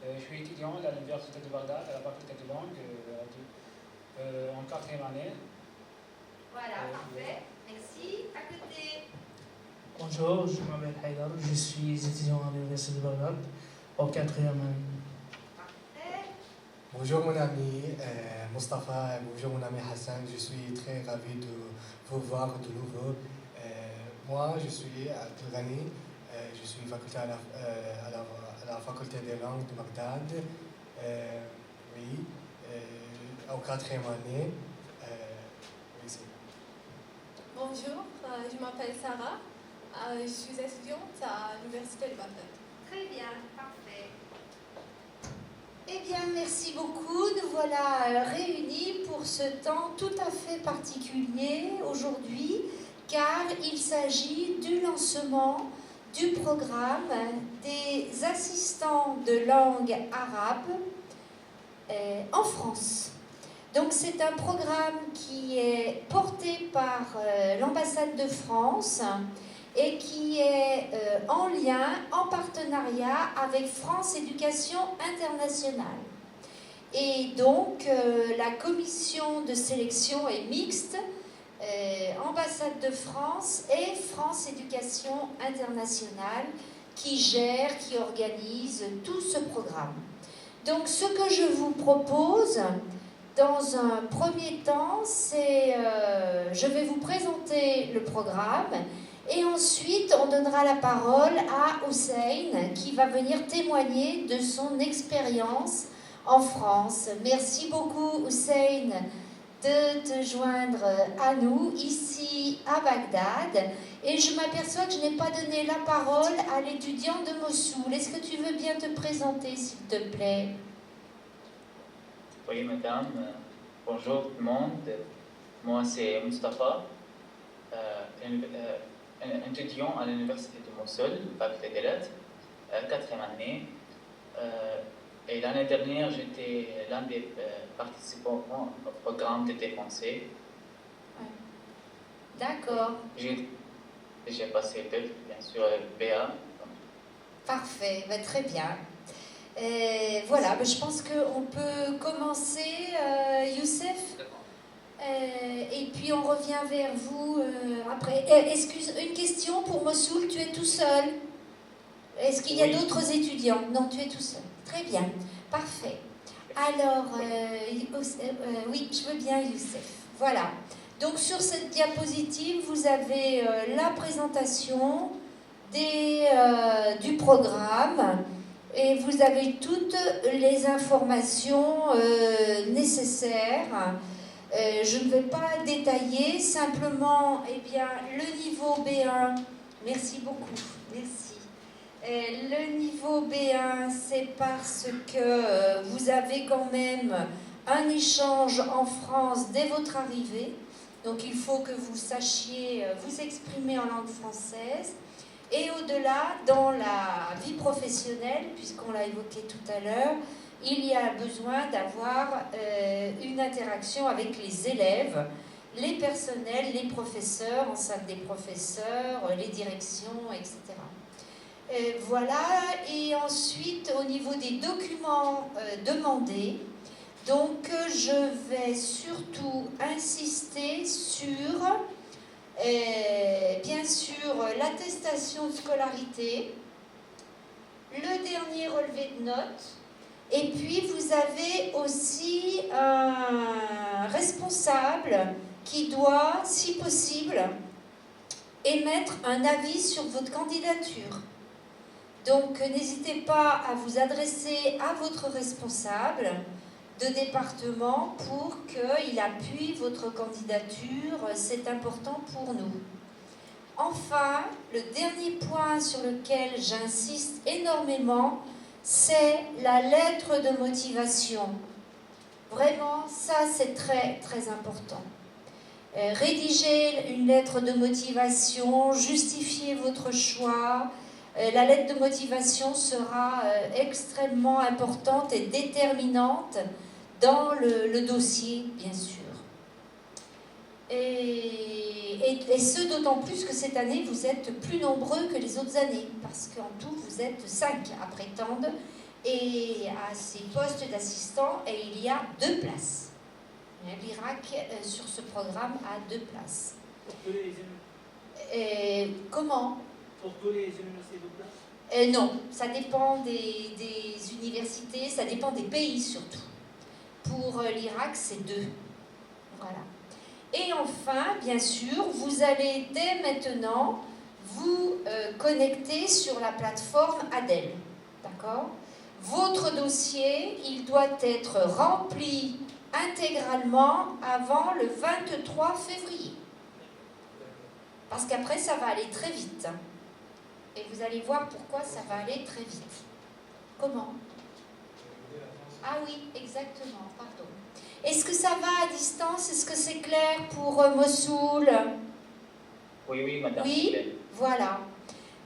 Je suis étudiant à l'Université de Bagdad, à la faculté de langue, en 4e année. Voilà, parfait. Merci. À côté. Bonjour, je m'appelle Haïdar, je suis étudiant à l'Université de Bagdad, en 4e année. Parfait. Bonjour mon ami Mustapha, bonjour mon ami Hassan, je suis très ravi de vous voir de nouveau. Moi, je suis Abdelghani, je suis faculté à la faculté des langues de Bagdad, oui, en 4e année. Oui, Bonjour, je m'appelle Sarah, je suis étudiante à l'Université de Bagdad. Très bien, parfait. Eh bien, merci beaucoup. Nous voilà réunis pour ce temps tout à fait particulier aujourd'hui, car il s'agit du lancement du programme des assistants de langue arabe en France. Donc c'est un programme qui est porté par l'ambassade de France et qui est en lien, en partenariat avec France Éducation Internationale. Et donc la commission de sélection est mixte, ambassade de France et France Éducation Internationale qui gère, qui organise tout ce programme. Donc ce que je vous propose dans un premier temps, c'est je vais vous présenter le programme et ensuite on donnera la parole à Hussein qui va venir témoigner de son expérience en France. Merci beaucoup Hussein de te joindre à nous ici à Bagdad. Et je m'aperçois que je n'ai pas donné la parole à l'étudiant de Mossoul. Est-ce que tu veux bien te présenter s'il te plaît ? Oui, madame. Bonjour tout le monde. Moi, c'est Mustapha, étudiant à l'Université de Mossoul, faculté des lettres, 4e année. Et l'année dernière, j'étais l'un des participants au programme d'été français. Ouais. D'accord. J'ai passé bien sûr le BA. Parfait, très bien. Voilà, je pense qu'on peut commencer, Youssef. Et puis on revient vers vous après. Une question pour Mossoul, tu es tout seul? Est-ce qu'il y a d'autres étudiants? Non, tu es tout seul. Très bien, parfait. Alors, oui, je veux bien, Youssef. Voilà. Donc sur cette diapositive, vous avez la présentation du programme et vous avez toutes les informations nécessaires. Je ne vais pas détailler, simplement le niveau B1, merci beaucoup, merci. Le niveau B1, c'est parce que vous avez quand même un échange en France dès votre arrivée. Donc il faut que vous sachiez vous exprimer en langue française. Et au-delà, dans la vie professionnelle, puisqu'on l'a évoqué tout à l'heure, il y a besoin d'avoir une interaction avec les élèves, les personnels, les professeurs, en salle des professeurs, les directions, etc. Voilà, et ensuite au niveau des documents demandés, donc je vais surtout insister sur, bien sûr, l'attestation de scolarité, le dernier relevé de notes, et puis vous avez aussi un responsable qui doit, si possible, émettre un avis sur votre candidature. Donc n'hésitez pas à vous adresser à votre responsable de département pour qu'il appuie votre candidature, c'est important pour nous. Enfin, le dernier point sur lequel j'insiste énormément, c'est la lettre de motivation. Vraiment, ça c'est très très important. Rédigez une lettre de motivation, justifiez votre choix. La lettre de motivation sera extrêmement importante et déterminante dans le dossier, bien sûr. Et ce, d'autant plus que cette année, vous êtes plus nombreux que les autres années, parce qu'en tout, vous êtes 5 à prétendre. Et à ces postes d'assistants, il y a 2 places. L'Irak, sur ce programme, a 2 places. Pour tous les Comment? Pour tous les universités de place? Non, ça dépend des universités, ça dépend des pays surtout. Pour l'Irak, c'est 2. Voilà. Et enfin, bien sûr, vous allez dès maintenant vous connecter sur la plateforme ADEL. D'accord? Votre dossier, il doit être rempli intégralement avant le 23 février. Parce qu'après, ça va aller très vite. Et vous allez voir pourquoi ça va aller très vite. Comment? Ah oui, exactement, pardon. Est-ce que ça va à distance? Est-ce que c'est clair pour Mossoul? Oui, oui, madame. Oui, voilà.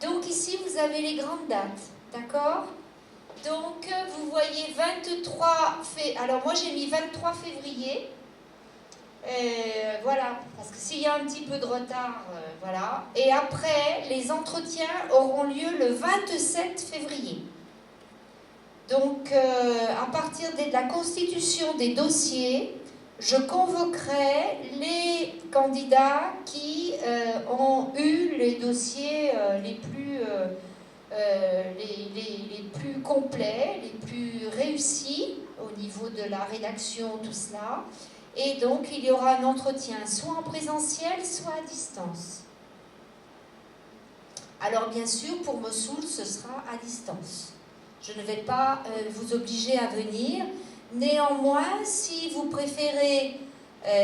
Donc ici, vous avez les grandes dates, d'accord? Donc, vous voyez 23 février. Alors, moi, j'ai mis 23 février. Voilà, parce que s'il y a un petit peu de retard, voilà. Et après, les entretiens auront lieu le 27 février. Donc, à partir de la constitution des dossiers, je convoquerai les candidats qui ont eu les dossiers les plus complets, les plus réussis au niveau de la rédaction, tout cela. Et donc, il y aura un entretien soit en présentiel, soit à distance. Alors, bien sûr, pour Mossoul, ce sera à distance. Je ne vais pas vous obliger à venir. Néanmoins, si vous préférez,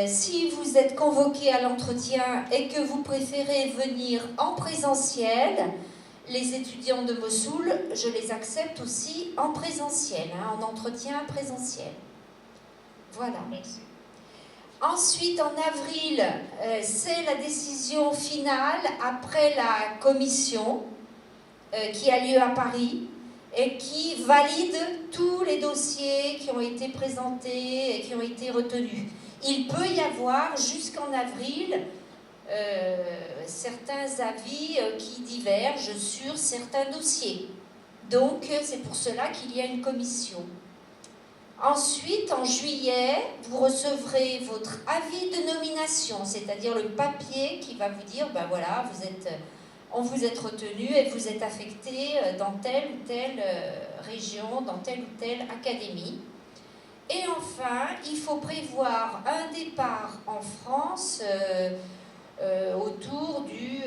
si vous êtes convoqué à l'entretien et que vous préférez venir en présentiel, les étudiants de Mossoul, je les accepte aussi en présentiel, en entretien présentiel. Voilà. Merci. Ensuite, en avril, c'est la décision finale après la commission qui a lieu à Paris et qui valide tous les dossiers qui ont été présentés et qui ont été retenus. Il peut y avoir jusqu'en avril certains avis qui divergent sur certains dossiers. Donc, c'est pour cela qu'il y a une commission. Ensuite, en juillet, vous recevrez votre avis de nomination, c'est-à-dire le papier qui va vous dire, ben voilà, on vous êtes retenu et vous êtes affecté dans telle ou telle région, dans telle ou telle académie. Et enfin, il faut prévoir un départ en France autour du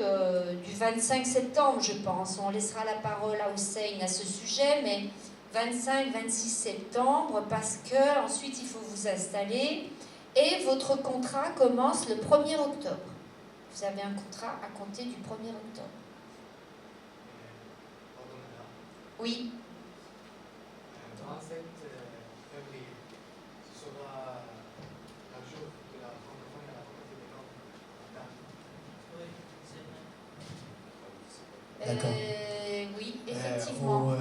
25 septembre, je pense. On laissera la parole à Hussein à ce sujet, mais 25-26 septembre, parce que ensuite il faut vous installer et votre contrat commence le 1er octobre. Vous avez un contrat à compter du 1er octobre. Oui. 27 février, ce sera le jour de la francophone à la faculté des langues. D'accord. Oui, effectivement. Au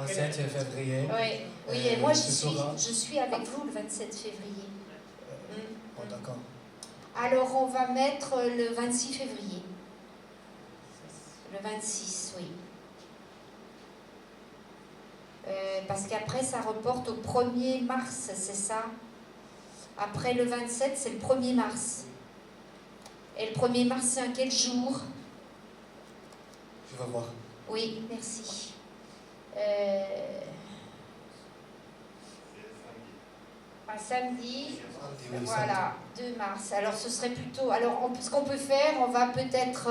27 février. Oui, et moi je suis avec vous le 27 février. Bon, d'accord. Alors on va mettre le 26 février. Le 26, oui. Parce qu'après ça reporte au 1er mars, c'est ça? Après le 27, c'est le 1er mars. Et le 1er mars, c'est un quel jour? Je vais voir. Oui, merci. Un samedi, Oui, voilà, 2 mars. Alors ce serait plutôt... Alors ce qu'on peut faire, on va peut-être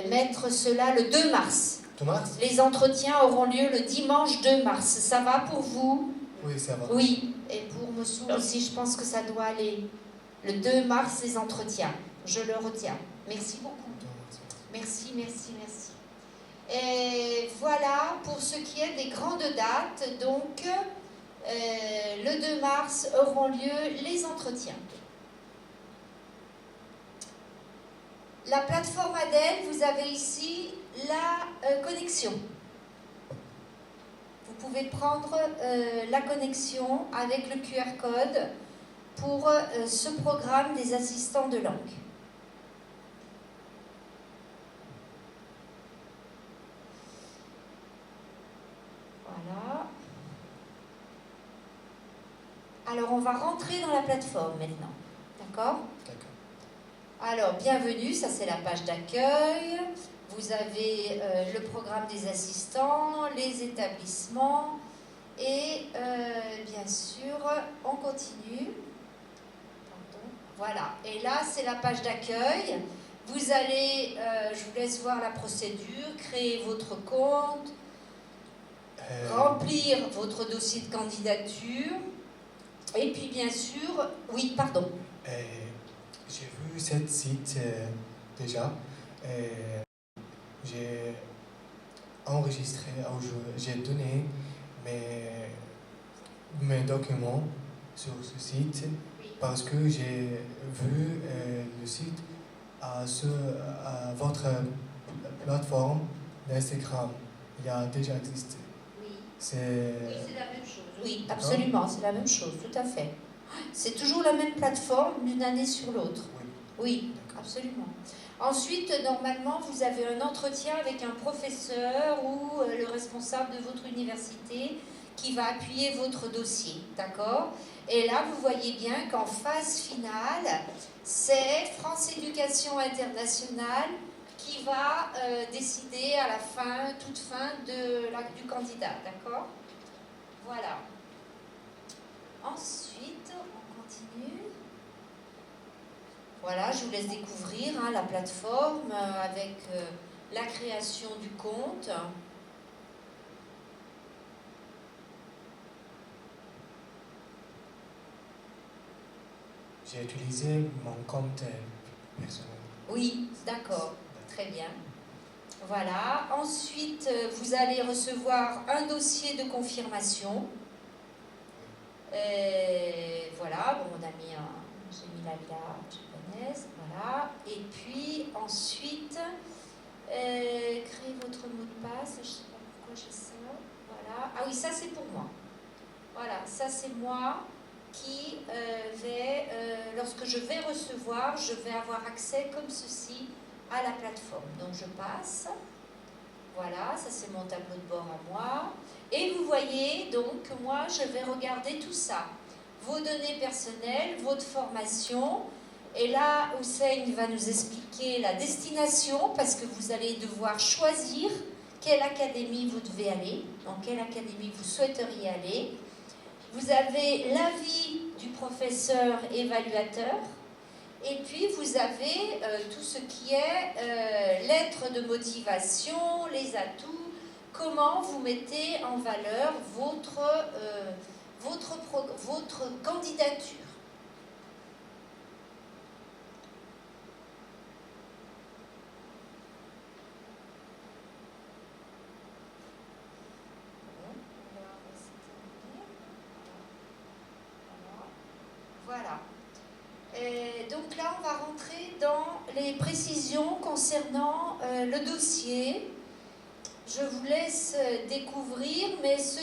mettre cela le 2 mars. 2 mars? Les entretiens auront lieu le dimanche 2 mars. Ça va pour vous? Oui, ça va. Oui, et pour Mossoul aussi, je pense que ça doit aller. Le 2 mars, les entretiens. Je le retiens. Merci beaucoup. Merci, merci, merci. Et voilà pour ce qui est des grandes dates. Donc, le 2 mars auront lieu les entretiens. La plateforme ADEL, vous avez ici la connexion. Vous pouvez prendre la connexion avec le QR code pour ce programme des assistants de langue. Alors, on va rentrer dans la plateforme maintenant. D'accord? D'accord. Alors, bienvenue, ça c'est la page d'accueil. Vous avez le programme des assistants, les établissements et bien sûr, on continue. Pardon. Voilà, et là c'est la page d'accueil. Vous allez, je vous laisse voir la procédure, créer votre compte, remplir votre dossier de candidature et puis bien sûr, oui, pardon. J'ai vu cette site déjà. J'ai enregistré, j'ai donné mes documents sur ce site parce que j'ai vu le site à votre plateforme d'Instagram. Il a déjà existé. Oui. Oui, C'est la même chose. Oui, absolument, c'est la même chose, tout à fait. C'est toujours la même plateforme d'une année sur l'autre. Oui, absolument. Ensuite, normalement, vous avez un entretien avec un professeur ou le responsable de votre université qui va appuyer votre dossier, d'accord? Et là, vous voyez bien qu'en phase finale, c'est France Éducation Internationale qui va décider à la fin, toute fin du candidat, d'accord? Voilà. Ensuite, on continue. Voilà, je vous laisse découvrir la plateforme avec la création du compte. J'ai utilisé mon compte personnel. Oui, d'accord, très bien. Voilà, ensuite vous allez recevoir un dossier de confirmation. Voilà, bon, j'ai mis la villa japonaise, voilà. Et puis ensuite, créez votre mot de passe, je ne sais pas pourquoi j'ai ça. Voilà, ah oui, ça c'est pour moi. Voilà, ça c'est moi qui lorsque je vais recevoir, je vais avoir accès comme ceci à la plateforme. Donc je passe. Voilà, ça c'est mon tableau de bord à moi. Et vous voyez donc que moi je vais regarder tout ça. Vos données personnelles, votre formation. Et là, Hussein va nous expliquer la destination parce que vous allez devoir choisir quelle académie vous devez aller, dans quelle académie vous souhaiteriez aller. Vous avez l'avis du professeur évaluateur. Et puis, vous avez tout ce qui est lettre de motivation, les atouts, comment vous mettez en valeur votre candidature. Voilà. Donc là, on va rentrer dans les précisions concernant le dossier. Je vous laisse découvrir, mais ce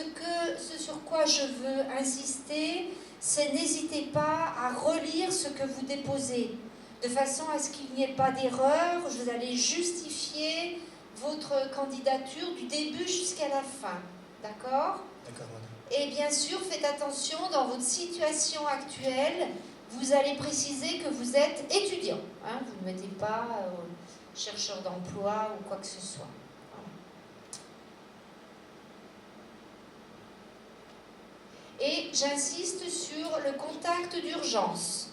sur quoi je veux insister, c'est n'hésitez pas à relire ce que vous déposez, de façon à ce qu'il n'y ait pas d'erreur. Vous allez justifier votre candidature du début jusqu'à la fin. D'accord ? D'accord, madame. Et bien sûr, faites attention, dans votre situation actuelle, vous allez préciser que vous êtes étudiant. Vous ne mettez pas chercheur d'emploi ou quoi que ce soit. Voilà. Et j'insiste sur le contact d'urgence.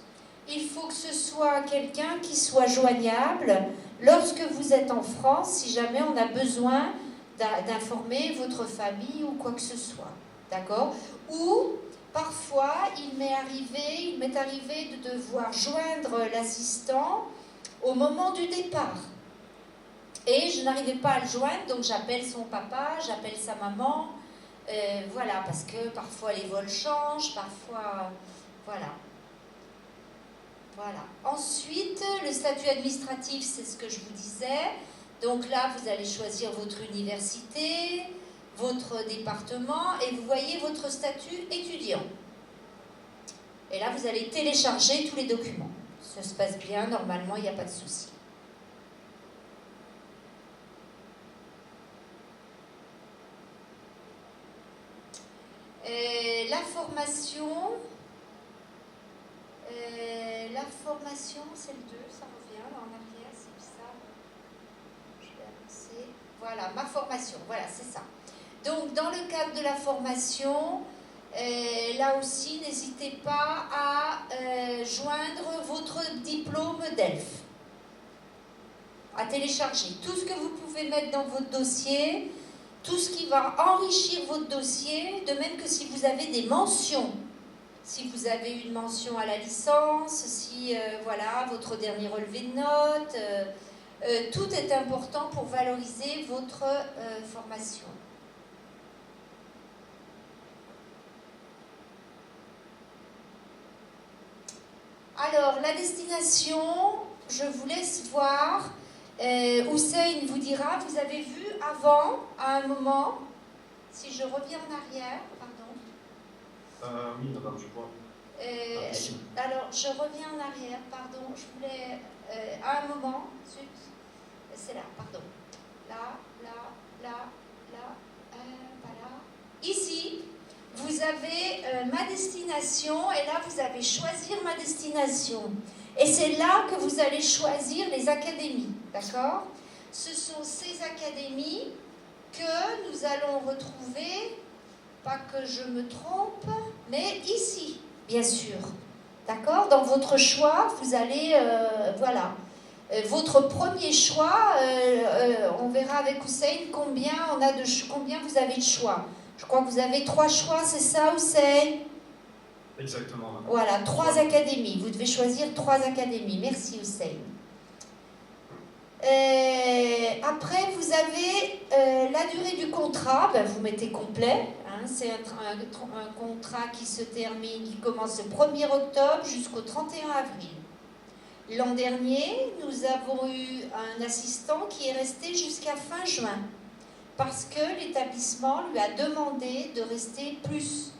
Il faut que ce soit quelqu'un qui soit joignable lorsque vous êtes en France, si jamais on a besoin d'informer votre famille ou quoi que ce soit. D'accord ? Ou parfois, il m'est arrivé de devoir joindre l'assistant au moment du départ. Et je n'arrivais pas à le joindre, donc j'appelle son papa, j'appelle sa maman. Voilà, parce que parfois les vols changent, parfois... Voilà. Voilà. Ensuite, le statut administratif, c'est ce que je vous disais. Donc là, vous allez choisir votre université, votre département, et vous voyez votre statut étudiant. Et là, vous allez télécharger tous les documents. Ça se passe bien, normalement, il n'y a pas de souci. La formation, La formation, c'est le 2, ça revient là en arrière, c'est ça. Je vais avancer. Voilà, ma formation, voilà, c'est ça. Donc, dans le cadre de la formation, là aussi, n'hésitez pas à joindre votre diplôme DELF, à télécharger tout ce que vous pouvez mettre dans votre dossier, tout ce qui va enrichir votre dossier, de même que si vous avez des mentions. Si vous avez une mention à la licence, si voilà, votre dernier relevé de notes, tout est important pour valoriser votre formation. Alors, la destination, je vous laisse voir. Hussein vous dira, vous avez vu avant, à un moment, si je reviens en arrière, pardon. Oui, madame, je vois. Alors, je reviens en arrière, pardon, je voulais, à un moment, c'est là, pardon, là, voilà. Ici, vous avez ma destination, et là, vous avez choisir ma destination. Et c'est là que vous allez choisir les académies, d'accord? Ce sont ces académies que nous allons retrouver, pas que je me trompe, mais ici, bien sûr. D'accord? Dans votre choix, vous allez, voilà. Votre premier choix, on verra avec Hussein combien vous avez de choix. Je crois que vous avez 3 choix, c'est ça, Hussein? Exactement. Madame. Voilà, 3 académies. Vous devez choisir 3 académies. Merci, Hussein. Après, vous avez la durée du contrat. Ben, vous mettez complet. Hein, c'est un contrat qui se termine, qui commence le 1er octobre jusqu'au 31 avril. L'an dernier, nous avons eu un assistant qui est resté jusqu'à fin juin parce que l'établissement lui a demandé de rester plus.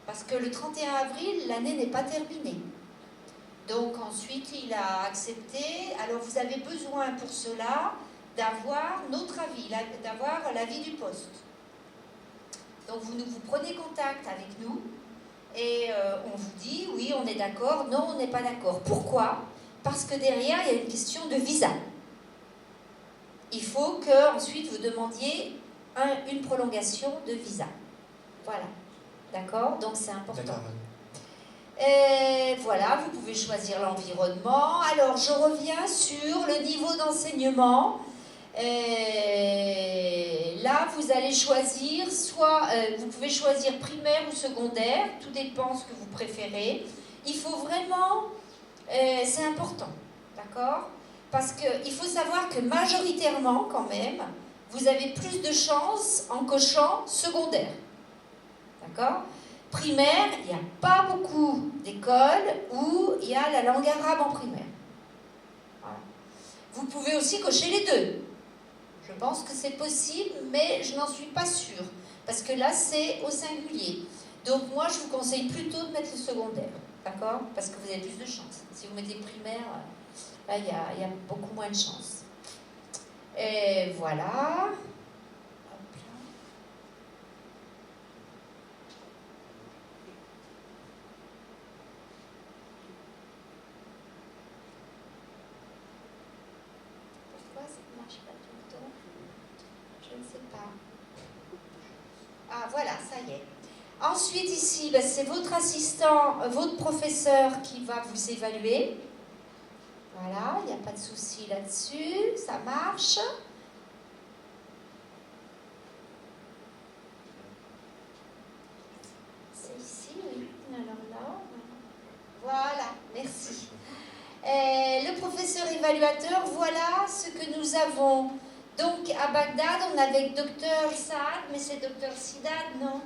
Parce que le 31 avril, l'année n'est pas terminée. Donc ensuite, il a accepté. Alors vous avez besoin pour cela d'avoir notre avis, d'avoir l'avis du poste. Donc vous prenez contact avec nous et on vous dit oui, on est d'accord, non, on n'est pas d'accord. Pourquoi? Parce que derrière, il y a une question de visa. Il faut que ensuite vous demandiez une prolongation de visa. Voilà. D'accord? Donc c'est important. Et voilà, vous pouvez choisir l'environnement. Alors je reviens sur le niveau d'enseignement. Là, vous allez choisir soit, vous pouvez choisir primaire ou secondaire, tout dépend ce que vous préférez. Il faut vraiment, c'est important, d'accord? Parce qu'il faut savoir que majoritairement, quand même, vous avez plus de chances en cochant secondaire. D'accord? Primaire, il n'y a pas beaucoup d'écoles où il y a la langue arabe en primaire. Voilà. Vous pouvez aussi cocher les deux. Je pense que c'est possible, mais je n'en suis pas sûre. Parce que là, c'est au singulier. Donc moi, je vous conseille plutôt de mettre le secondaire. D'accord? Parce que vous avez plus de chance. Si vous mettez primaire, là, il y a beaucoup moins de chance. Et voilà. Ah, voilà, ça y est. Ensuite, ici, ben, c'est votre assistant, votre professeur qui va vous évaluer. Voilà, il n'y a pas de souci là-dessus, ça marche. C'est ici, oui. Alors là, voilà, merci. Le professeur évaluateur, voilà ce que nous avons. Donc, à Bagdad, on avait Dr Saad, mais c'est Dr Sidad, non?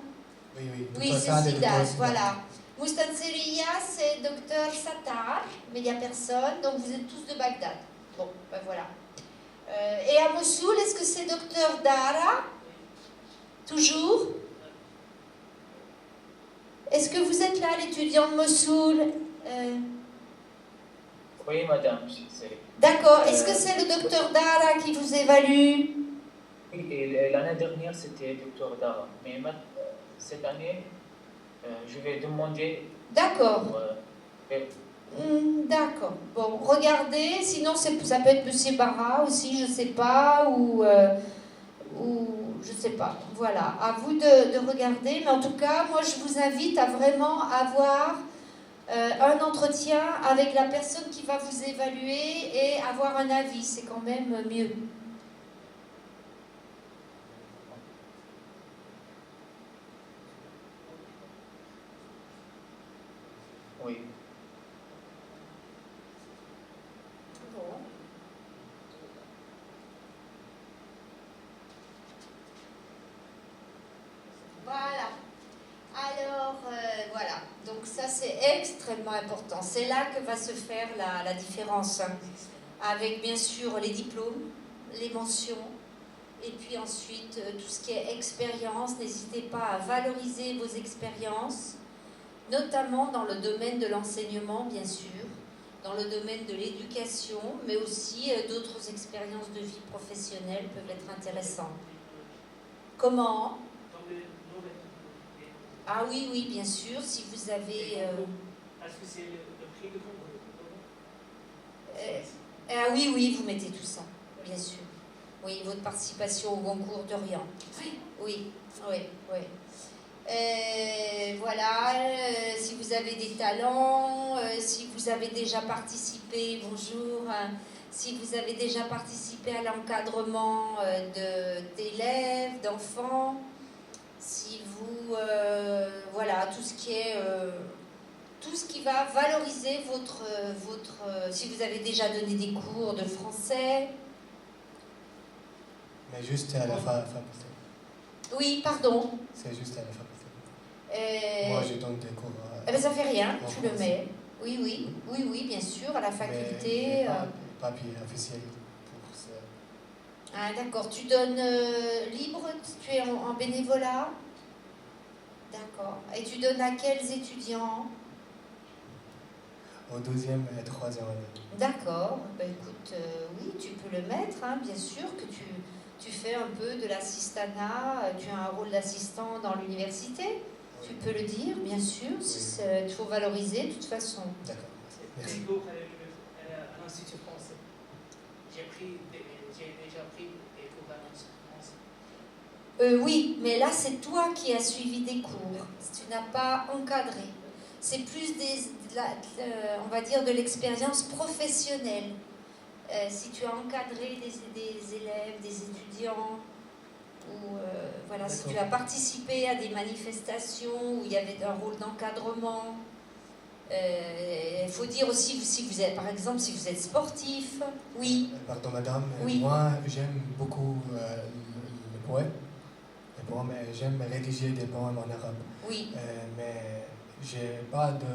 Oui, oui. Oui, c'est Sidad, voilà. Mustanseriya, c'est Dr Sattar, mais il n'y a personne, donc vous êtes tous de Bagdad. Bon, ben voilà. Et à Mossoul, est-ce que c'est Dr Dara? Toujours? Est-ce que vous êtes là, l'étudiant de Mossoul? Oui, madame. D'accord. Est-ce que c'est le docteur Dara qui vous évalue? Oui, et l'année dernière, c'était docteur Dara. Mais cette année, je vais demander... D'accord. D'accord. Bon, regardez. Sinon, ça peut être Monsieur Barra aussi, je sais pas, ou je sais pas. Voilà. À vous de regarder. Mais en tout cas, moi, je vous invite à vraiment avoir un entretien avec la personne qui va vous évaluer et avoir un avis. C'est quand même mieux. Oui. Bon. Voilà. Alors, voilà. Donc ça, c'est extrêmement important. C'est là que va se faire la différence. Hein. Avec, bien sûr, les diplômes, les mentions, et puis ensuite, tout ce qui est expérience. N'hésitez pas à valoriser vos expériences, notamment dans le domaine de l'enseignement, bien sûr, dans le domaine de l'éducation, mais aussi d'autres expériences de vie professionnelle peuvent être intéressantes. Comment ? Ah oui, oui, bien sûr, si vous avez... Est-ce que c'est le prix de concours? Ah oui, oui, vous mettez tout ça, bien sûr. Oui, votre participation au concours d'Orient. Oui, oui, oui, oui. Voilà, si vous avez des talents, si vous avez déjà participé, bonjour, si vous avez déjà participé à l'encadrement d'élèves, d'enfants, si vous, voilà, tout ce qui va valoriser votre si vous avez déjà donné des cours de français. Mais juste à la faculté. Oui, pardon. C'est juste à la faculté. Moi, je donne des cours. Eh ben, ça fait rien, tu français. le mets. Oui, oui, oui, oui, bien sûr, à la faculté. Mais pas papier officiel pour ça. Ah, d'accord. Tu donnes libre, tu es en bénévolat. D'accord. Et tu donnes à quels étudiants? Au 2e et 3e année. D'accord. Ben, écoute, oui, tu peux le mettre, hein, bien sûr, que tu fais un peu de l'assistanat, tu as un rôle d'assistant dans l'université. Oui. Tu peux le dire, bien sûr, oui. Il faut valoriser de toute façon. D'accord. Merci. Merci beaucoup à l'Institut français. J'ai déjà pris des cours à l'Institut français. Oui, mais là, c'est toi qui as suivi des cours. Tu n'as pas encadré. C'est plus on va dire de l'expérience professionnelle. Si tu as encadré des élèves, des étudiants, ou voilà, si tu as participé à des manifestations où il y avait un rôle d'encadrement, il faut dire aussi si vous êtes, par exemple, si vous êtes sportif. Oui. Pardon, madame. Oui. Moi, j'aime beaucoup le poème. J'aime rédiger des poèmes en arabe. Oui. Mais j'ai pas de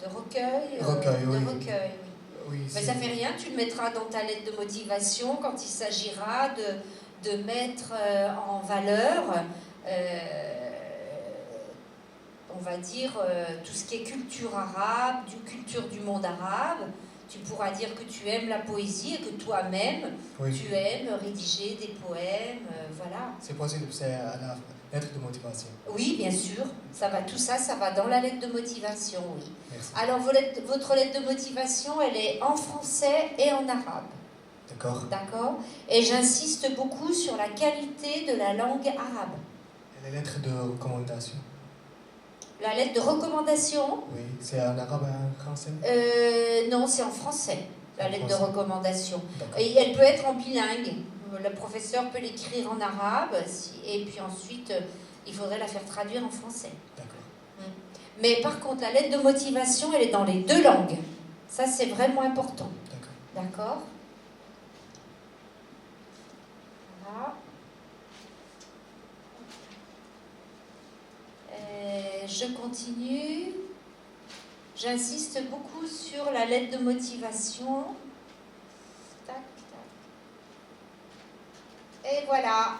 recueil. Recueil, oui. De recueil, oui. Oui, mais ça fait rien, tu le mettras dans ta lettre de motivation quand il s'agira de mettre en valeur, on va dire, tout ce qui est culture arabe, culture du monde arabe. Tu pourras dire que tu aimes la poésie et que toi-même, oui. Tu aimes rédiger des poèmes, voilà. C'est possible, c'est à la lettre de motivation. Oui, bien sûr. Tout ça, ça va dans la lettre de motivation, oui. Merci. Alors, votre lettre de motivation, elle est en français et en arabe. D'accord. D'accord. Et j'insiste beaucoup sur la qualité de la langue arabe. Et les lettres de recommandation. La lettre de recommandation? Oui, c'est en arabe et en français? Non, c'est en français, la lettre de recommandation. D'accord. Et elle peut être en bilingue. Le professeur peut l'écrire en arabe, et puis ensuite, il faudrait la faire traduire en français. D'accord. Mais par contre, la lettre de motivation, elle est dans les 2 langues. Ça, c'est vraiment important. D'accord. D'accord. Voilà. Je continue. J'insiste beaucoup sur la lettre de motivation. Tac, tac. Et voilà.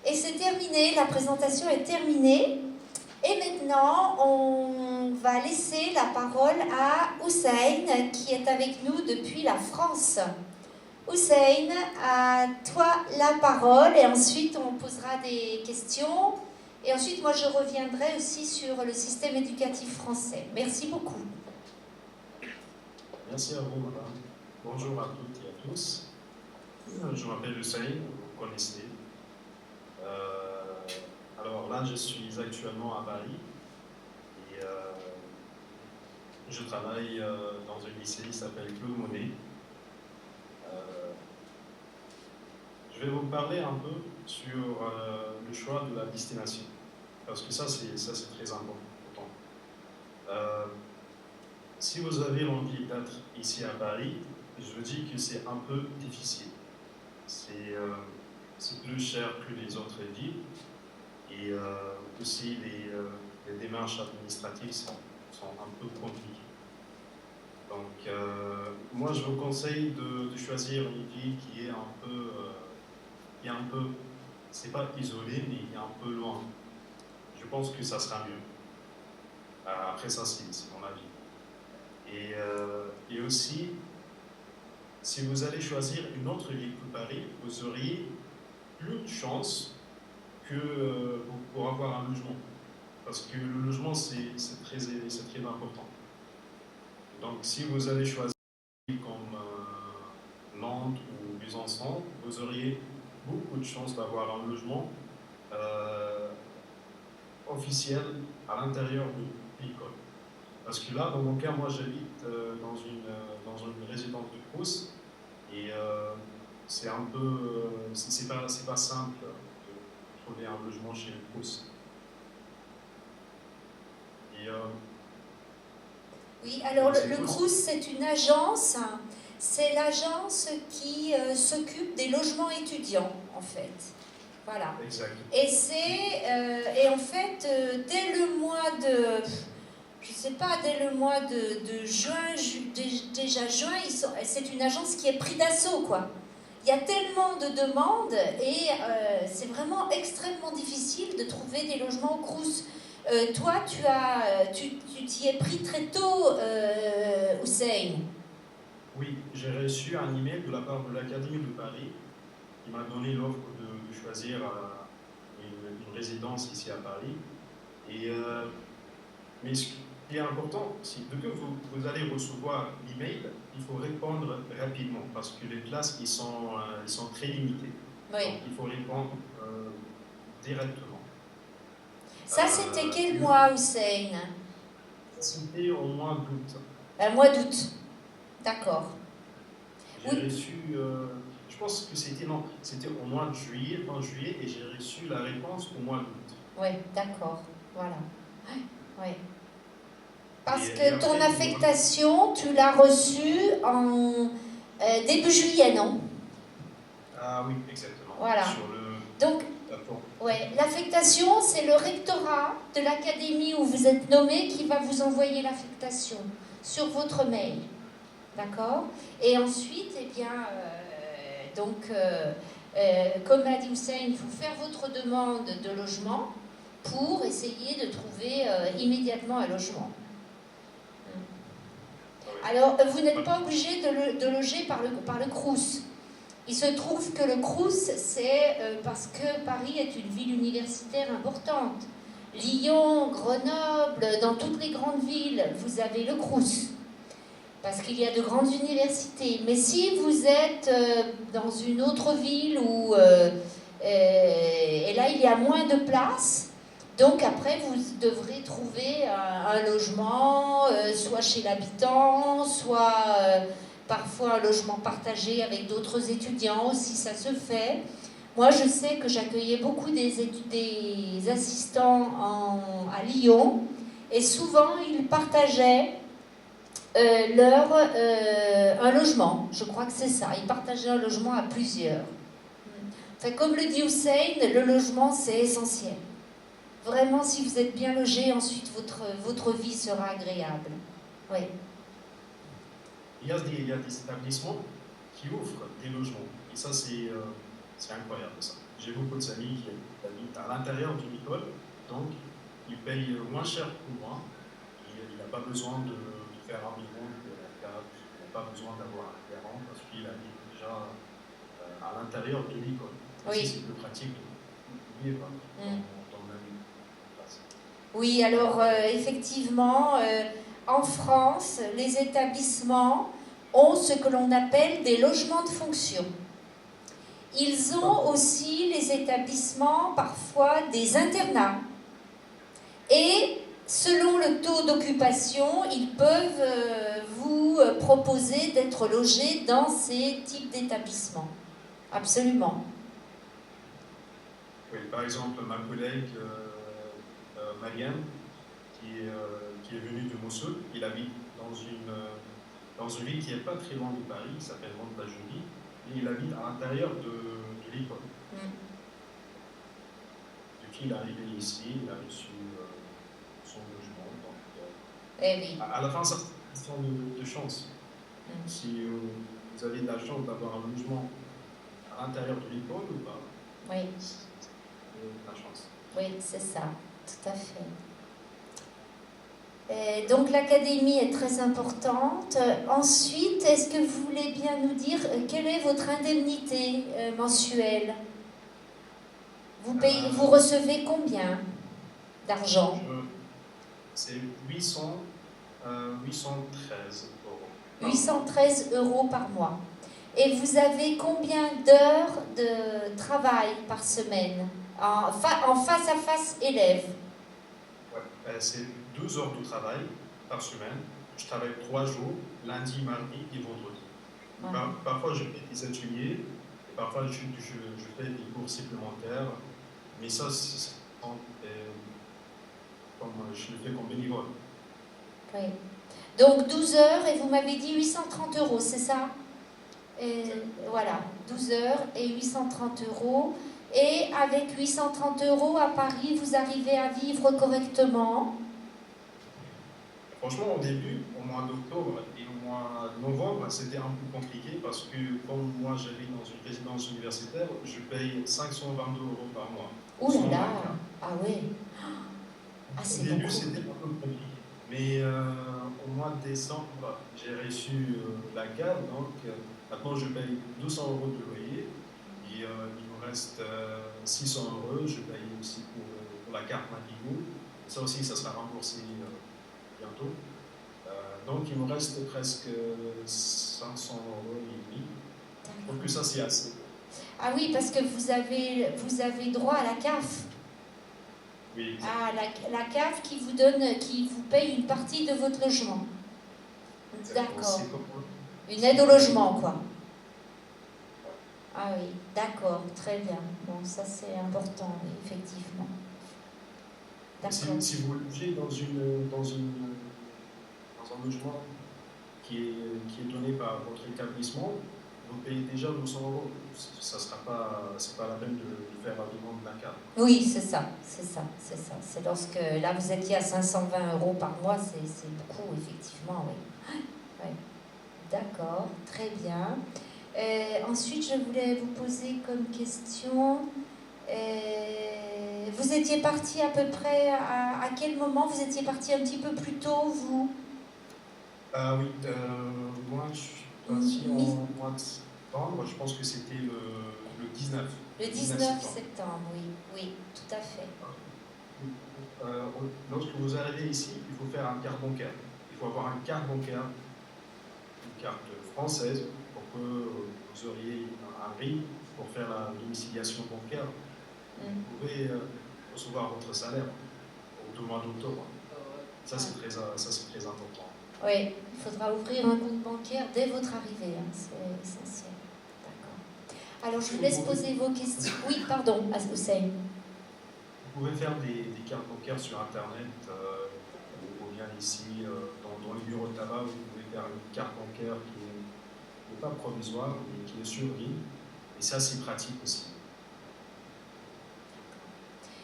Et c'est terminé, la présentation est terminée. Et maintenant, on va laisser la parole à Hussein, qui est avec nous depuis la France. Hussein, à toi la parole, et ensuite on posera des questions. Et ensuite, moi, je reviendrai aussi sur le système éducatif français. Merci beaucoup. Merci à vous, madame. Bonjour à toutes et à tous. Je m'appelle Hussein, vous connaissez. Alors là, je suis actuellement à Paris et je travaille dans un lycée qui s'appelle Claude Monet. Je vais vous parler un peu sur le choix de la destination, parce que ça c'est très important. Si vous avez envie d'être ici à Paris, je vous dis que c'est un peu difficile. C'est plus cher que les autres villes et aussi les démarches administratives sont un peu compliquées. Donc, moi, je vous conseille de choisir une ville qui est un peu, c'est pas isolée, mais qui est un peu loin. Je pense que ça sera mieux. Après ça, c'est mon avis. Et aussi, si vous allez choisir une autre ville que Paris, vous auriez plus de chances pour avoir un logement. Parce que le logement, c'est très important. Donc, si vous allez choisir une ville comme Nantes ou Besançon, vous auriez beaucoup de chances d'avoir un logement officiel à l'intérieur de l'école. Parce que là, dans mon cas, moi j'habite dans une résidence de Crous et c'est un peu, c'est pas simple de trouver un logement chez le Crous. Et oui, alors le Crous, c'est une agence, c'est l'agence qui s'occupe des logements étudiants, en fait. Voilà. Exact. Et en fait, dès le mois de... Je ne sais pas, dès le mois de juin, déjà juin, c'est une agence qui est prise d'assaut, quoi. Il y a tellement de demandes et c'est vraiment extrêmement difficile de trouver des logements au Crous. Toi, tu t'y es pris très tôt, Hussein. Oui, j'ai reçu un email de la part de l'Académie de Paris qui m'a donné l'offre de choisir une résidence ici à Paris. Mais ce qui est important, c'est que vous allez recevoir l'email, il faut répondre rapidement parce que les classes ils sont très limitées. Oui. Donc il faut répondre directement. Ça, c'était quel mois, Hussein? C'était au mois d'août. Mois d'août. D'accord. J'ai reçu, je pense que c'était au mois de juillet, fin juillet, et j'ai reçu la réponse au mois d'août. Oui, d'accord. Voilà. Oui. Parce que ton affectation, tu l'as reçue en début juillet, non? Ah oui, exactement. Voilà. Donc, ouais, l'affectation, c'est le rectorat de l'académie où vous êtes nommé qui va vous envoyer l'affectation sur votre mail. D'accord? Et ensuite, eh bien, comme l'a dit Hussein, il faut faire votre demande de logement pour essayer de trouver immédiatement un logement. Alors, vous n'êtes pas obligé de loger par le Crous. Il se trouve que le Crous, c'est parce que Paris est une ville universitaire importante. Lyon, Grenoble, dans toutes les grandes villes, vous avez le Crous. Parce qu'il y a de grandes universités. Mais si vous êtes dans une autre ville où... et là, il y a moins de place, donc après, vous devrez trouver un logement, soit chez l'habitant, soit parfois un logement partagé avec d'autres étudiants, si ça se fait. Moi, je sais que j'accueillais beaucoup des assistants à Lyon, et souvent, ils partageaient un logement. Je crois que c'est ça. Ils partageaient un logement à plusieurs. Enfin, comme le dit Hussein, le logement, c'est essentiel. Vraiment, si vous êtes bien logé, ensuite votre vie sera agréable. Oui. Il y a des établissements qui offrent des logements. Et ça, c'est incroyable, ça. J'ai beaucoup d'amis qui habitent à l'intérieur d'une école, donc ils payent moins cher que moi. Il n'a pas besoin de faire un million, il n'a pas besoin d'avoir un garant parce qu'il habite déjà à l'intérieur de l'école. Oui. C'est plus pratique de vivre dans Oui, alors effectivement, en France, les établissements ont ce que l'on appelle des logements de fonction. Ils ont aussi, les établissements, parfois des internats. Et selon le taux d'occupation, ils peuvent vous proposer d'être logé dans ces types d'établissements. Absolument. Oui, par exemple, ma collègue Marianne, qui est venue de Mossoul, il habite dans une ville qui n'est pas très loin de Paris, qui s'appelle Mantes-la-Jolie, et il habite à l'intérieur de l'école. Depuis il est arrivé ici, il a reçu son logement. Donc, oui. À la fin, ça c'est une question de chance. Si vous avez de la chance d'avoir un logement à l'intérieur de l'école ou pas, oui. c'est la chance. Oui, c'est ça, tout à fait. Donc l'académie est très importante. Ensuite, est-ce que vous voulez bien nous dire quelle est votre indemnité mensuelle? Vous recevez combien d'argent? C'est 813 euros. 813 euros par mois. Et vous avez combien d'heures de travail par semaine en face à face élève? Ouais, c'est 12 heures de travail par semaine. Je travaille 3 jours, lundi, mardi et vendredi. Ouais. Parfois, je fais des ateliers, et parfois, je fais des cours supplémentaires. Mais ça, je le fais comme bénévole. Oui. Donc 12 heures, et vous m'avez dit 830 euros, c'est ça? Voilà, 12 heures et 830 euros. Et avec 830 euros à Paris, vous arrivez à vivre correctement? Franchement, au début, au mois d'octobre et au mois de novembre, c'était un peu compliqué parce que comme moi j'habite dans une résidence universitaire, je paye 522 euros par mois. Ouh là là. Ah oui. Au début, c'était un peu compliqué. Mais au mois de décembre, j'ai reçu la carte, donc maintenant je paye 200 euros de loyer et il me reste 600 euros. Je paye aussi pour la carte Navigo. Ça aussi, ça sera remboursé bientôt. Donc il me reste presque 500 euros et demi. Je trouve que ça, c'est assez. Ah oui, parce que vous avez droit à la CAF. Oui, ah, la CAF qui vous paye une partie de votre logement. D'accord. Une aide au logement, quoi. Ah oui, d'accord, très bien. Bon, ça c'est important, oui, effectivement. D'accord. Si vous logez dans un logement qui est donné par votre établissement, vous payez déjà 200 euros. Ça sera pas, c'est pas la peine de faire la demande de la carte. Oui, c'est ça. C'est lorsque, là, vous étiez à 520 euros par mois, c'est beaucoup, effectivement, oui. Oui. D'accord, très bien. Ensuite, je voulais vous poser comme question, vous étiez parti à peu près, à quel moment? Vous étiez parti un petit peu plus tôt, vous? Oui, moi, je suis parti en mois de septembre, je pense que c'était le 19. Le 19 septembre, oui, tout à fait. Lorsque vous arrivez ici, il faut faire un carte bancaire. Il faut avoir une carte bancaire, une carte française, pour que vous auriez un RIB pour faire la domiciliation bancaire. Vous pouvez recevoir votre salaire au mois d'octobre. Ça, c'est très important. Oui, il faudra ouvrir un compte bancaire dès votre arrivée, hein, c'est essentiel. D'accord. Alors, je vous laisse poser vos questions. Oui, pardon, Hussein. Vous pouvez faire des cartes bancaires sur Internet, ou bien ici, dans les bureaux de tabac, vous pouvez faire une carte bancaire qui n'est pas provisoire, mais qui est sur ligne. Et ça, c'est pratique aussi.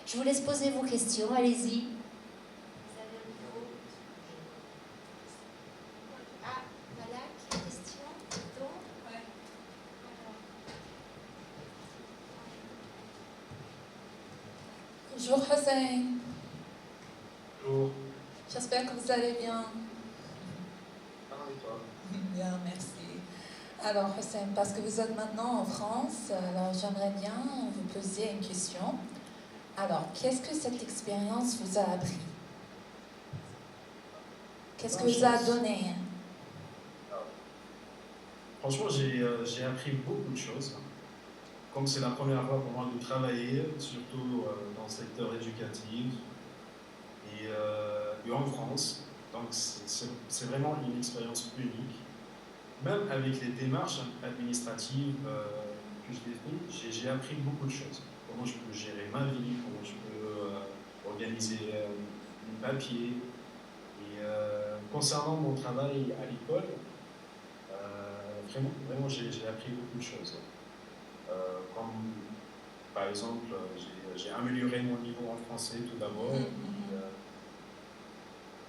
Je vous laisse poser vos questions, allez-y. Bonjour Hussein. Bonjour. J'espère que vous allez bien. Et toi? Bien, merci. Alors Hussein, parce que vous êtes maintenant en France, alors j'aimerais bien vous poser une question. Alors, qu'est-ce que cette expérience vous a appris? Qu'est-ce que ça a donné? Franchement, j'ai appris beaucoup de choses. Comme c'est la première fois pour moi de travailler, surtout dans le secteur éducatif et en France. Donc c'est vraiment une expérience unique. Même avec les démarches administratives que j'ai appris beaucoup de choses. Comment je peux gérer ma vie, comment je peux organiser mes papiers. Et concernant mon travail à l'école, vraiment j'ai appris beaucoup de choses. Comme par exemple, j'ai amélioré mon niveau en français tout d'abord.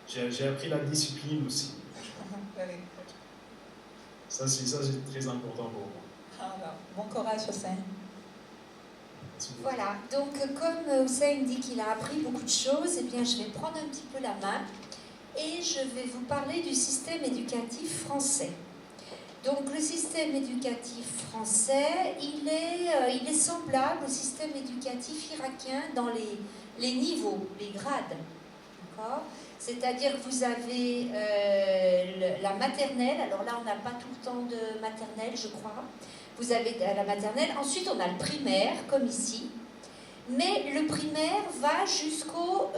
J'ai appris la discipline aussi. Ça c'est très important pour moi. Alors, bon courage, Hussein. Voilà, donc comme Hussein dit qu'il a appris beaucoup de choses, eh bien je vais prendre un petit peu la main et je vais vous parler du système éducatif français. Donc le système éducatif français, il est semblable au système éducatif irakien dans les niveaux, les grades. D'accord ? C'est-à-dire que vous avez la maternelle, alors là on n'a pas tout le temps de maternelle je crois, vous avez la maternelle, ensuite on a le primaire comme ici, mais le primaire va jusqu'au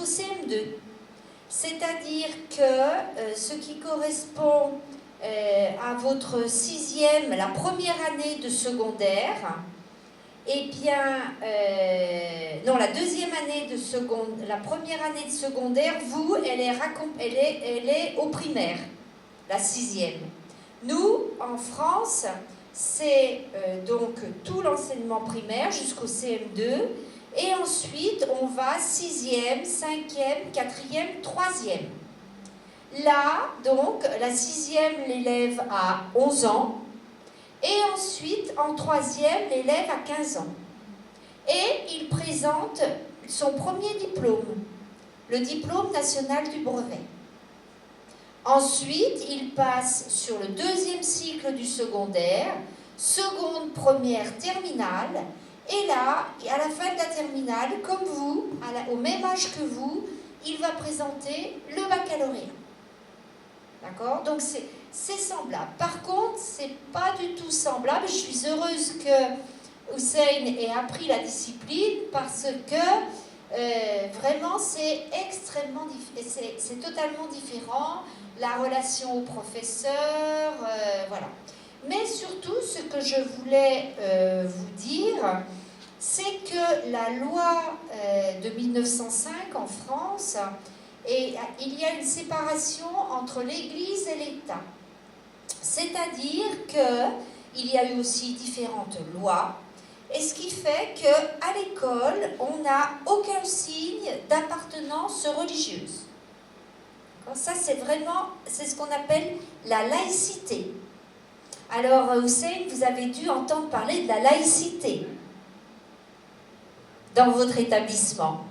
CM2, c'est-à-dire que ce qui correspond à votre sixième, la première année de secondaire, eh bien, non, la deuxième année de secondaire, la première année de secondaire, vous, elle est au primaire, la sixième. Nous, en France, c'est donc tout l'enseignement primaire jusqu'au CM2, et ensuite on va sixième, cinquième, quatrième, troisième. Là, donc, la sixième, l'élève a 11 ans, et ensuite, en troisième, l'élève a 15 ans. Et il présente son premier diplôme, le diplôme national du brevet. Ensuite, il passe sur le deuxième cycle du secondaire, seconde, première, terminale, et là, à la fin de la terminale, comme vous, au même âge que vous, il va présenter le baccalauréat. D'accord ? Donc c'est semblable. Par contre, c'est pas du tout semblable. Je suis heureuse que Hussein ait appris la discipline parce que vraiment c'est extrêmement c'est totalement différent. La relation au professeur, voilà. Mais surtout, ce que je voulais vous dire, c'est que la loi de 1905 en France, et il y a une séparation entre l'Église et l'État. C'est-à-dire qu'il y a eu aussi différentes lois, et ce qui fait qu'à l'école, on n'a aucun signe d'appartenance religieuse. Ça, c'est ce qu'on appelle la laïcité. Alors, Hussein, vous avez dû entendre parler de la laïcité dans votre établissement.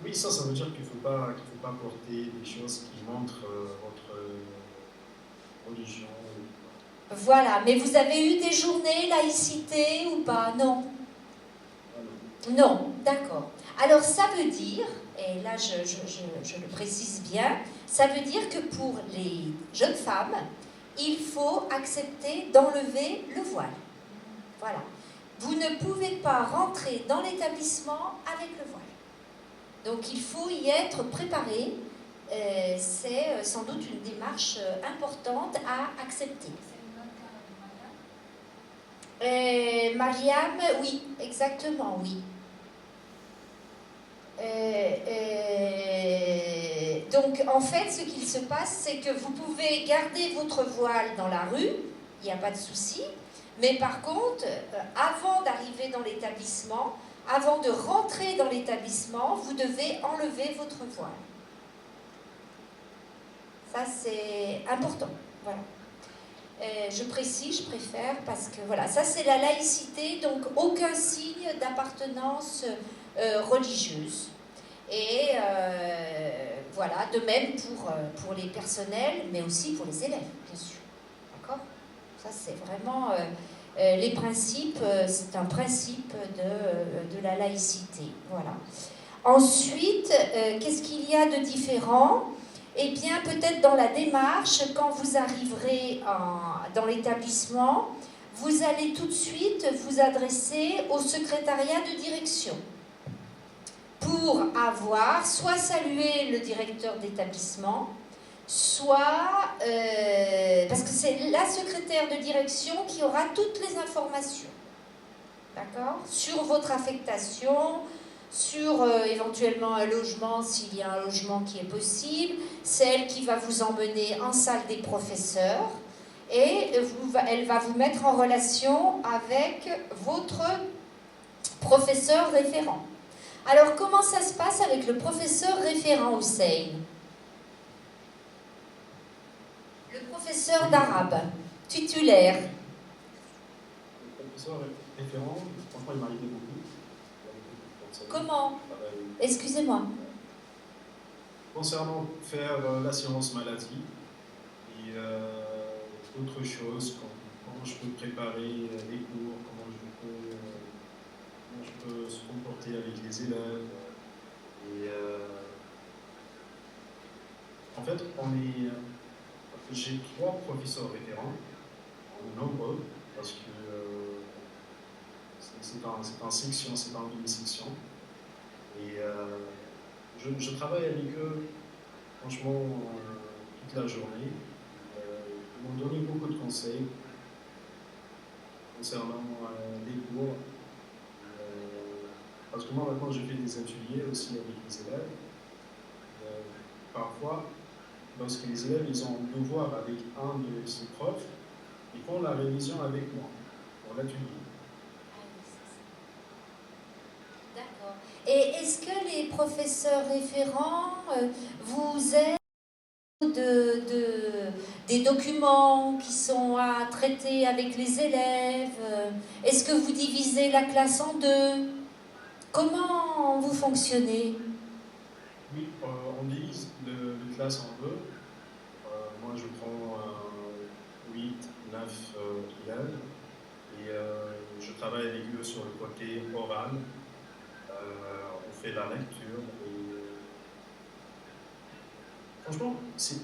Oui, ça veut dire qu'il ne faut pas porter des choses qui montrent votre religion. Voilà, mais vous avez eu des journées laïcité ou pas? Non. Non, d'accord. Alors ça veut dire, et là je le précise bien, ça veut dire que pour les jeunes femmes, il faut accepter d'enlever le voile. Voilà. Vous ne pouvez pas rentrer dans l'établissement avec le voile. Donc il faut y être préparé. C'est sans doute une démarche importante à accepter. Mariam, oui, exactement, oui. Donc en fait, ce qu'il se passe, c'est que vous pouvez garder votre voile dans la rue, il n'y a pas de souci, mais par contre, avant d'arriver dans l'établissement, avant de rentrer dans l'établissement, vous devez enlever votre voile. Ça, c'est important. Voilà. Je précise, je préfère, parce que voilà, ça c'est la laïcité, donc aucun signe d'appartenance religieuse. Et voilà, de même pour les personnels, mais aussi pour les élèves, bien sûr. D'accord ? Ça c'est vraiment... les principes, c'est un principe de la laïcité. Voilà. Ensuite, qu'est-ce qu'il y a de différent? Eh bien, peut-être dans la démarche, quand vous arriverez dans l'établissement, vous allez tout de suite vous adresser au secrétariat de direction pour avoir soit salué le directeur d'établissement, soit parce que c'est la secrétaire de direction qui aura toutes les informations, d'accord, sur votre affectation, sur éventuellement un logement s'il y a un logement qui est possible. C'est elle qui va vous emmener en salle des professeurs et elle va vous mettre en relation avec votre professeur référent. Alors, comment ça se passe avec le professeur référent Hussein? Le professeur d'arabe, titulaire. Le professeur référent, franchement, il m'a aidé beaucoup. Comment? Excusez-moi. Concernant faire l'assurance maladie et autre chose, comment je peux préparer les cours, comment je peux se comporter avec les élèves. Et en fait, j'ai 3 professeurs référents, nombreux, parce que c'est en section, c'est en demi-section. Et je travaille avec eux, franchement, toute la journée. Ils m'ont donné beaucoup de conseils concernant les cours. Parce que moi, maintenant, je fais des ateliers aussi avec les élèves. Parfois, lorsque les élèves ils ont un devoir avec un de ces profs, ils font la révision avec moi pour l'atelier. D'accord. Et est-ce que les professeurs référents vous aident des documents qui sont à traiter avec les élèves? Est-ce que vous divisez la classe en 2? Comment vous fonctionnez? Oui, on divise la classe en 2. Moi, je prends 8, 9 élèves et je travaille avec eux sur le côté oral. On fait la lecture et franchement,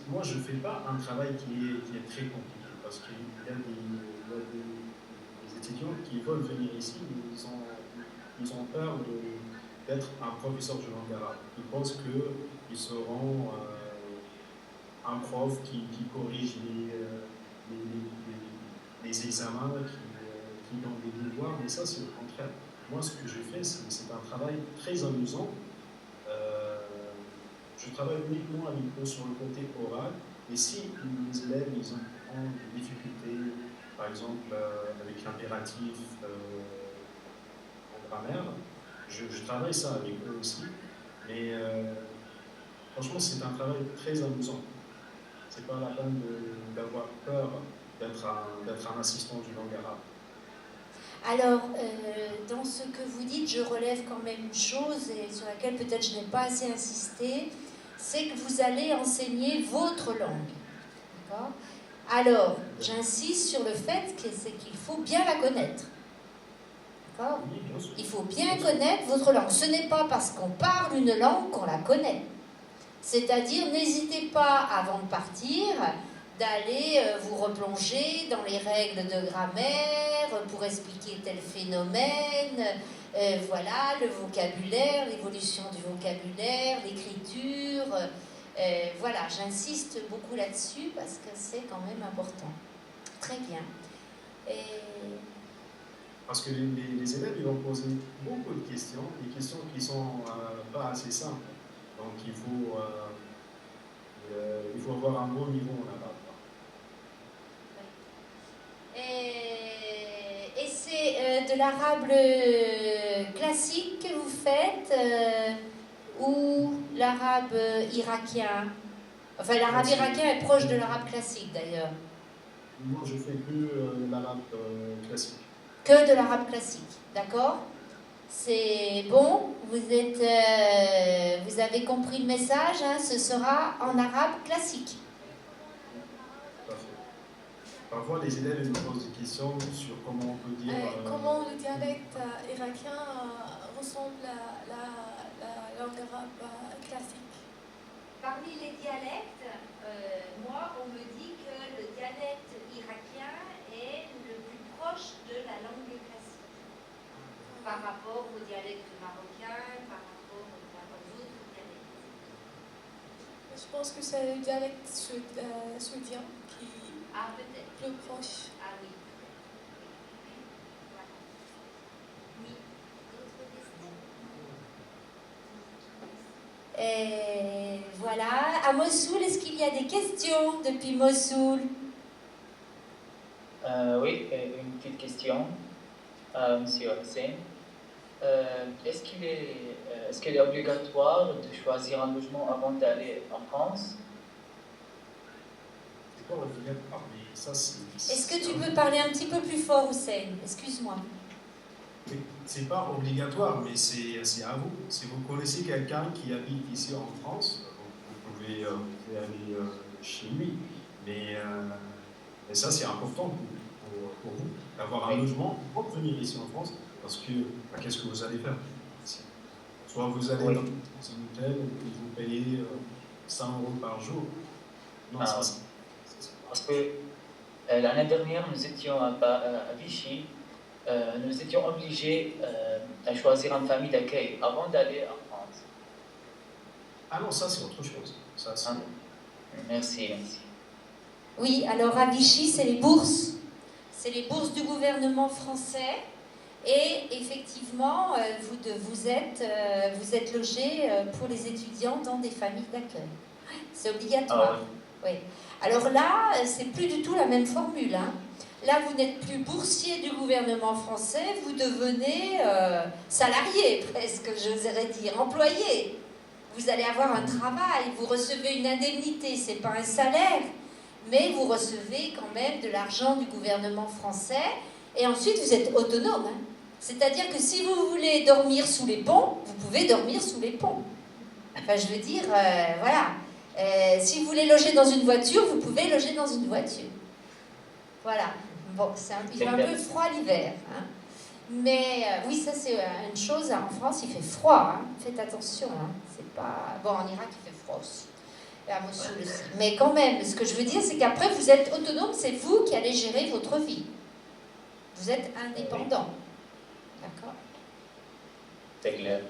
moi je ne fais pas un travail qui est très compliqué parce qu'il y a des étudiants qui veulent venir ici, mais ils ont peur d'être un professeur de langue arabe. Ils pensent qu'ils seront un prof qui corrige les examens, qui donne des devoirs, mais ça c'est le contraire. Moi, ce que je fais, c'est un travail très amusant. Je travaille uniquement avec eux sur le côté oral. Et si les élèves ont des difficultés, par exemple avec l'impératif en grammaire, je travaille ça avec eux aussi. Mais franchement, c'est un travail très amusant. C'est pas la peine d'avoir peur d'être un assistant du langue arabe. Alors, dans ce que vous dites, je relève quand même une chose et sur laquelle peut-être je n'ai pas assez insisté, c'est que vous allez enseigner votre langue. D'accord? Alors, j'insiste sur le fait qu'il faut bien la connaître. D'accord? Il faut bien connaître votre langue. Ce n'est pas parce qu'on parle une langue qu'on la connaît. C'est-à-dire, n'hésitez pas, avant de partir, d'aller vous replonger dans les règles de grammaire pour expliquer tel phénomène, voilà, le vocabulaire, l'évolution du vocabulaire, l'écriture, voilà, j'insiste beaucoup là-dessus parce que c'est quand même important. Très bien. Parce que les élèves, ils vont poser beaucoup de questions, des questions qui ne sont pas assez simples. Donc il faut avoir un bon niveau en arabe. Et c'est de l'arabe classique que vous faites ou l'arabe irakien? Enfin, l'arabe irakien est proche de l'arabe classique d'ailleurs. Moi, je fais que l'arabe classique. Que de l'arabe classique, d'accord? C'est bon, vous avez compris le message, hein, ce sera en arabe classique. Parfois, les élèves nous posent des questions sur comment on peut dire... Comment le dialecte irakien ressemble à langue arabe classique. Parmi les dialectes, moi, on me dit que le dialecte irakien est le plus proche de la langue classique par rapport au dialecte marocain, par rapport aux autres dialectes. Je pense que c'est le dialecte soudien qui Ah, peut-être. est plus proche. Ah oui. Voilà. Oui. D'autres questions? Et voilà. À Mossoul, est-ce qu'il y a des questions depuis Mossoul? Oui, une petite question, Monsieur Hussein. Est-ce qu'il est obligatoire de choisir un logement avant d'aller en France? C'est pas obligatoire, mais ça c'est... Est-ce que tu peux parler un petit peu plus fort, Hussein? Excuse-moi. C'est pas obligatoire, mais c'est à vous. Si vous connaissez quelqu'un qui habite ici en France, vous pouvez aller chez lui. Mais ça, c'est important pour vous, d'avoir un logement pour venir ici en France, parce que qu'est-ce que vous allez faire? Soit vous allez dans un hôtel et vous payez 100 € par jour. Non, parce que l'année dernière, nous étions à Vichy. Nous étions obligés à choisir une famille d'accueil avant d'aller en France. Ah non, ça c'est autre chose. Ça, Merci. Oui, alors à Vichy, c'est les bourses. C'est les bourses du gouvernement français. Et effectivement, vous êtes logés pour les étudiants dans des familles d'accueil. C'est obligatoire. Oui. Alors là, c'est plus du tout la même formule, hein. Là, vous n'êtes plus boursier du gouvernement français, vous devenez salarié, presque, j'oserais dire, employé. Vous allez avoir un travail, vous recevez une indemnité, ce n'est pas un salaire, mais vous recevez quand même de l'argent du gouvernement français, et ensuite vous êtes autonome. Hein. C'est-à-dire que si vous voulez dormir sous les ponts, vous pouvez dormir sous les ponts. Enfin, je veux dire, voilà. Si vous voulez loger dans une voiture, vous pouvez loger dans une voiture. Voilà. Bon, il fait un peu froid l'hiver. Hein. Mais oui, ça c'est une chose. En France, il fait froid. Hein. Faites attention. Hein. C'est pas... Bon, en Irak, il fait froid aussi. Et à Mossoul aussi. Mais quand même, ce que je veux dire, c'est qu'après, vous êtes autonome. C'est vous qui allez gérer votre vie. Vous êtes indépendant. D'accord? C'est clair.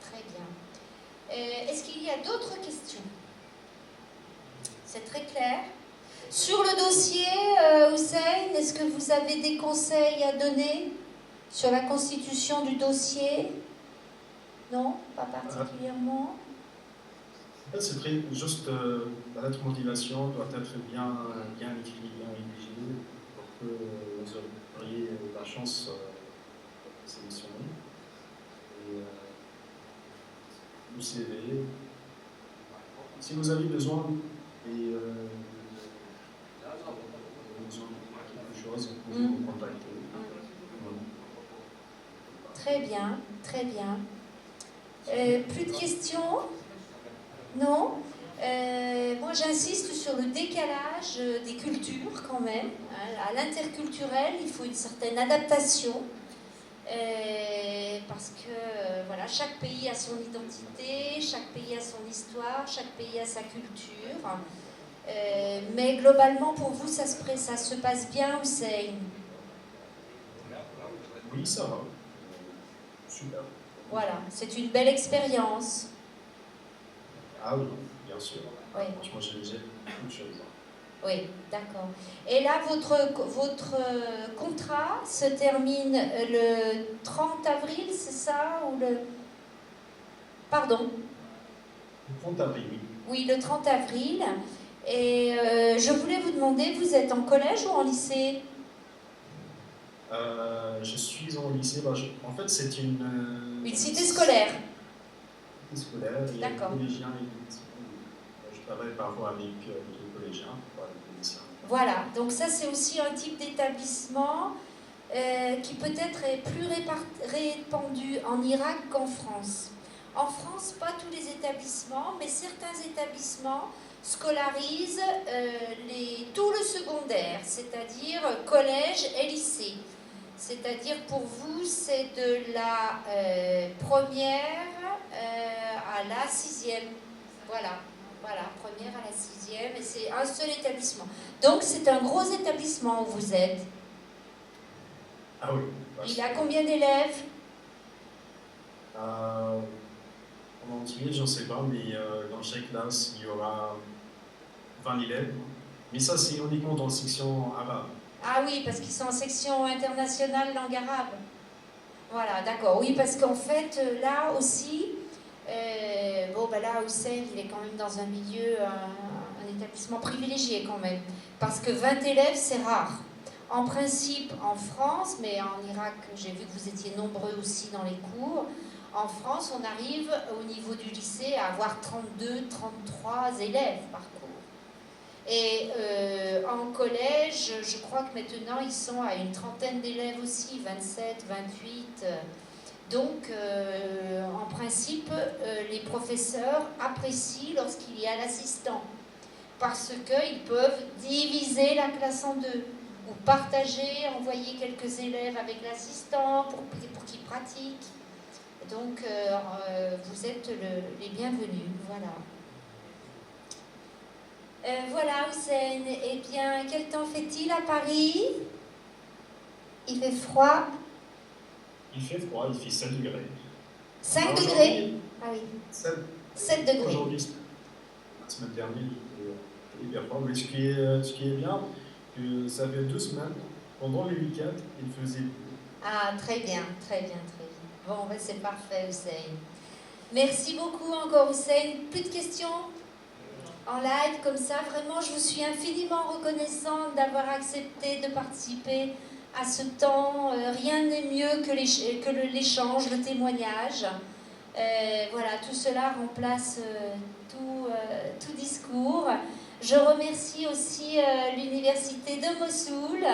Très bien. Est-ce qu'il y a d'autres questions? C'est très clair. Sur le dossier, Hussein, est-ce que vous avez des conseils à donner sur la constitution du dossier? Non, pas particulièrement. C'est très juste la lettre de motivation doit être bien écrite, bien rédigée pour que vous ayez la chance de sélectionner. Et le CV. Si vous avez besoin et quelque chose, vous pouvez vous contacter. Très bien, très bien. Plus de questions? Non? Moi, j'insiste sur le décalage des cultures quand même. À l'interculturel, il faut une certaine adaptation. Parce que voilà, chaque pays a son identité, chaque pays a son histoire, chaque pays a sa culture. Mais globalement, pour vous, ça se passe bien, Hussein? Oui, ça va. Super. Voilà, c'est une belle expérience. Ah oui, bien sûr. Oui. Franchement, j'ai beaucoup de choses. Oui, d'accord. Et là, votre contrat se termine le 30 avril, c'est ça? Ou le... Pardon? Le 30 avril, oui. Oui, le 30 avril. Et je voulais vous demander, vous êtes en collège ou en lycée? Je suis en lycée. En fait, c'est une cité scolaire. Cité scolaire. Il y a des collégiens et des lycéens. Je travaille parfois avec les collégiens, parfois avec les lycéens. Voilà, donc ça c'est aussi un type d'établissement qui peut-être est plus répandu en Irak qu'en France. En France, pas tous les établissements, mais certains établissements scolarisent tout le secondaire, c'est-à-dire collège et lycée. C'est-à-dire pour vous, c'est de la première à la 6e. Voilà, première à la 6e, et c'est un seul établissement. Donc c'est un gros établissement où vous êtes. Ah oui. Il a combien d'élèves? En entier, je ne sais pas, mais dans chaque classe, il y aura 20 élèves. Mais ça, c'est uniquement dans la section arabe. Ah oui, parce qu'ils sont en section internationale langue arabe. Voilà, d'accord. Oui, parce qu'en fait, là aussi, là, Hussein, il est quand même dans un milieu, un établissement privilégié quand même. Parce que 20 élèves, c'est rare. En principe, en France, mais en Irak, j'ai vu que vous étiez nombreux aussi dans les cours. En France, on arrive au niveau du lycée à avoir 32, 33 élèves par cours. Et en collège, je crois que maintenant, ils sont à une trentaine d'élèves aussi, 27, 28. Donc, en principe, les professeurs apprécient lorsqu'il y a l'assistant, parce qu'ils peuvent diviser la classe en deux, ou partager, envoyer quelques élèves avec l'assistant pour qu'ils pratiquent. Donc, vous êtes les bienvenus, voilà. Voilà, Hussein. Eh bien, quel temps fait-il à Paris? Il fait froid? Il fait froid, il fait 7 degrés. 5 degrés? Ah oui. 7 degrés. Aujourd'hui, la semaine dernière, il était hyper froid. Mais ce qui est bien, que ça fait 2 semaines, pendant les week-ends, il faisait beau. Ah, très bien, très bien, très bien. Bon, ben c'est parfait, Hussein. Merci beaucoup encore, Hussein. Plus de questions en live comme ça? Vraiment, je vous suis infiniment reconnaissante d'avoir accepté de participer à ce temps. Rien n'est mieux que l'échange, le témoignage. Voilà, tout cela remplace tout discours. Je remercie aussi l'Université de Mossoul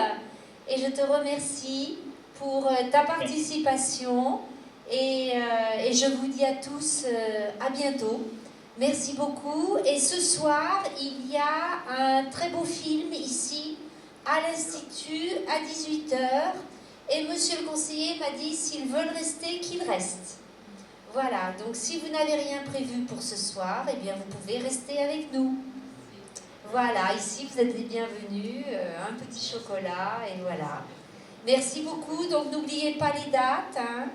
et je te remercie pour ta participation et je vous dis à tous à bientôt. Merci beaucoup. Et ce soir, il y a un très beau film ici à l'Institut à 18h et monsieur le conseiller m'a dit s'ils veulent rester, qu'ils restent. Voilà, donc si vous n'avez rien prévu pour ce soir, eh bien vous pouvez rester avec nous. Voilà, ici vous êtes les bienvenus, un petit chocolat et voilà. Merci beaucoup, donc n'oubliez pas les dates. Hein.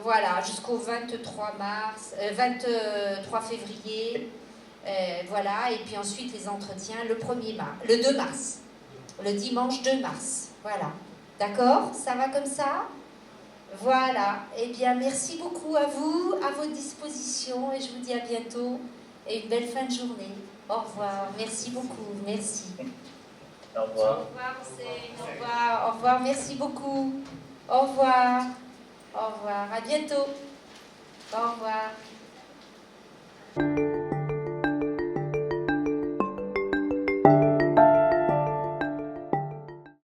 Voilà, jusqu'au 23 février. Voilà, et puis ensuite les entretiens le 2 mars. Le dimanche 2 mars. Voilà. D'accord? Ça va comme ça? Voilà. Eh bien, merci beaucoup à vous, à votre disposition, et je vous dis à bientôt et une belle fin de journée. Au revoir. Merci beaucoup. Merci. Au revoir. Au revoir, Hussein. Au revoir. Au revoir. Merci beaucoup. Au revoir. Au revoir. À bientôt. Au revoir.